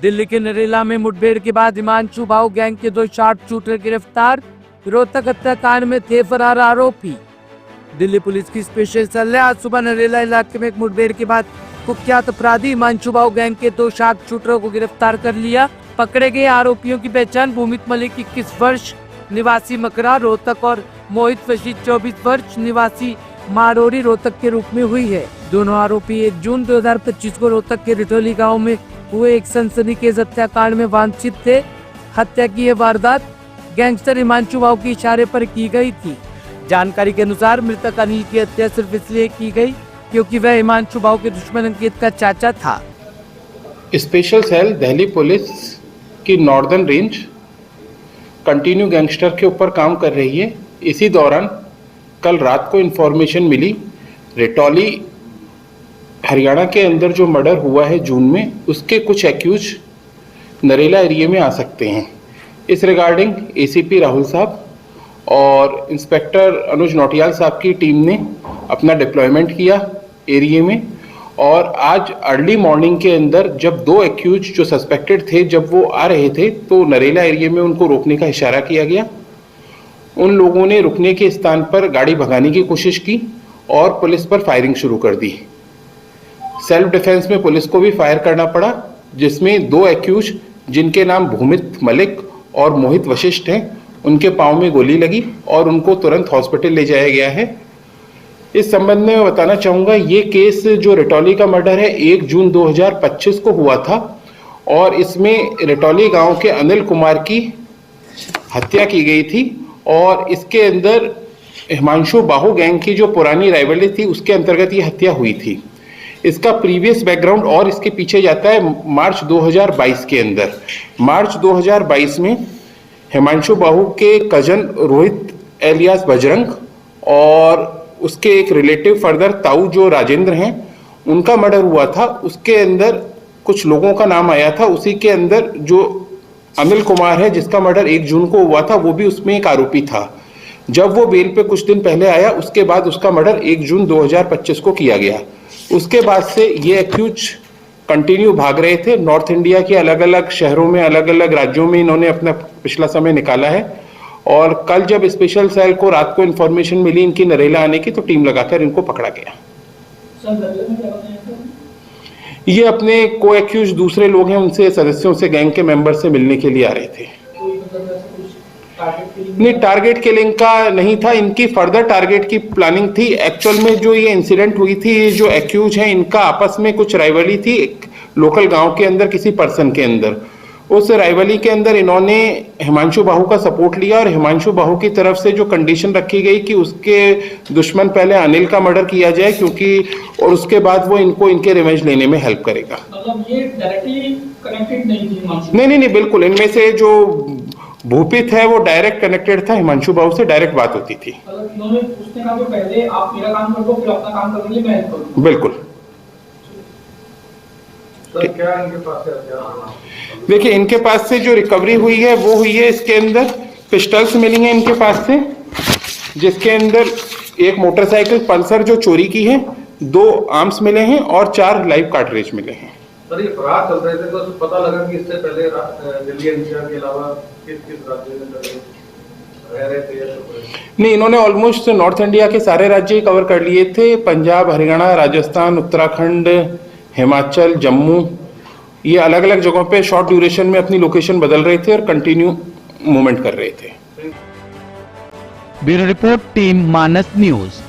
दिल्ली के नरेला में मुठभेड़ के बाद हिमांशु भाऊ गैंग के 2 शार्प शूटर गिरफ्तार। रोहतक हत्याकांड में थे फरार आरोपी। दिल्ली पुलिस की स्पेशल सेल ने आज सुबह नरेला इलाके में एक मुठभेड़ के बाद कुख्यात अपराधी हिमांशु भाऊ गैंग के 2 शार्प शूटरों को गिरफ्तार कर लिया। पकड़े गए आरोपियों की पहचान भूमित मलिक 21 वर्ष निवासी मकरा रोहतक और मोहित वशीद 24 वर्ष निवासी मारोरी रोहतक के रूप में हुई है। दोनों आरोपी 1 जून 2025 को रोहतक के रिटोली गांव में हुए एक सनसनीखेज हत्याकांड में वांछित थे। हत्या की यह वारदात गैंगस्टर हिमांशु भाऊ के इशारे पर की गई थी। जानकारी के अनुसार मृतक अनिल की हत्या सिर्फ इसलिए की गई क्योंकि वह हिमांशु भाऊ के दुश्मन अंकित का चाचा था। स्पेशल सेल दिल्ली पुलिस की नॉर्दर्न रेंज कंटिन्यू गैंगस्टर के ऊपर काम कर रही है। इसी दौरान कल रात को इन्फॉर्मेशन मिली रिटोली हरियाणा के अंदर जो मर्डर हुआ है जून में, उसके कुछ एक्यूज नरेला एरिया में आ सकते हैं। इस रिगार्डिंग एसीपी राहुल साहब और इंस्पेक्टर अनुज नौटियाल साहब की टीम ने अपना डिप्लॉयमेंट किया एरिया में, और आज अर्ली मॉर्निंग के अंदर जब 2 एक्यूज जो सस्पेक्टेड थे जब वो आ रहे थे तो नरेला एरिया में उनको रोकने का इशारा किया गया। उन लोगों ने रुकने के स्थान पर गाड़ी भगाने की कोशिश की और पुलिस पर फायरिंग शुरू कर दी। सेल्फ डिफेंस में पुलिस को भी फायर करना पड़ा, जिसमें 2 एक्यूज जिनके नाम भूमित मलिक और मोहित वशिष्ठ हैं, उनके पांव में गोली लगी और उनको तुरंत हॉस्पिटल ले जाया गया है। इस संबंध में मैं बताना चाहूँगा, ये केस जो रिटोली का मर्डर है 1 जून 2025 को हुआ था और इसमें रिटोली गांव के अनिल कुमार की हत्या की गई थी और इसके अंदर हिमांशु बाहू गैंग की जो पुरानी राइवलरी थी उसके अंतर्गत ये हत्या हुई थी। इसका प्रीवियस बैकग्राउंड और इसके पीछे जाता है मार्च 2022 के अंदर। मार्च 2022 में हिमांशु बाहू के कजन रोहित एलियास बजरंग और उसके एक रिलेटिव फर्दर ताऊ जो राजेंद्र हैं, उनका मर्डर हुआ था। उसके अंदर कुछ लोगों का नाम आया था, उसी के अंदर जो अनिल कुमार है जिसका मर्डर 1 जून को हुआ था वो भी उसमें एक आरोपी था। जब वो बेल पे कुछ दिन पहले आया उसके बाद उसका मर्डर 1 जून 2025 को किया गया। उसके बाद से ये एक्यूज कंटिन्यू भाग रहे थे। नॉर्थ इंडिया के अलग अलग शहरों में अलग अलग राज्यों में इन्होंने अपना पिछला समय निकाला है और कल जब स्पेशल सेल को रात को इन्फॉर्मेशन मिली इनकी नरेला आने की तो टीम लगाकर इनको पकड़ा गया। ये अपने को एक्यूज दूसरे लोग हैं उनसे सदस्यों से गैंग के मेंबर से मिलने के लिए आ रहे थे। नहीं, टारगेट किलिंग का नहीं था, इनकी फर्दर टारगेट की प्लानिंग थी। एक्चुअल में जो ये इंसिडेंट हुई थी, ये जो एक्यूज हैं इनका आपस में कुछ राइवली थी एक लोकल गांव के अंदर किसी पर्सन के अंदर। उस राइवली के अंदर इन्होंने हिमांशु बाहू का सपोर्ट लिया और हिमांशु बाहू की तरफ से जो कंडीशन रखी गई कि उसके दुश्मन पहले अनिल का मर्डर किया जाए क्योंकि और उसके बाद वो इनको इनके रिवेंज लेने में हेल्प करेगा। मतलब ये डायरेक्टली कनेक्टेड नहीं थी? नहीं, बिल्कुल। इनमें से जो भूपित है वो डायरेक्ट कनेक्टेड था, हिमांशु बाहू से डायरेक्ट बात होती थी। पहले आप मेरा काम कर दो फिर अपना काम करेंगे, मैं हेल्प करूंगा। बिल्कुल। क्या इनके पास है? देखिए, इनके पास से जो रिकवरी हुई है वो हुई है, इसके अंदर पिस्टल्स मिली हैं इनके पास से, जिसके अंदर एक मोटरसाइकिल पल्सर जो चोरी की है, 2 आर्म्स मिले हैं और 4 लाइव कार्ट्रिज मिले हैं। सर, ये फरार चल रहे थे तो पता लगा कि इससे पहले दिल्ली एनसीआर के अलावा किस राज्य में रह रहे थे? नहीं, इन्होंने ऑलमोस्ट नॉर्थ इंडिया के सारे राज्य कवर कर लिए थे। पंजाब, हरियाणा, राजस्थान, उत्तराखंड, हिमाचल, जम्मू, ये अलग अलग जगहों पे शॉर्ट ड्यूरेशन में अपनी लोकेशन बदल रहे थे और कंटिन्यू मूवमेंट कर रहे थे। ब्यूरो रिपोर्ट, टीम मानस न्यूज।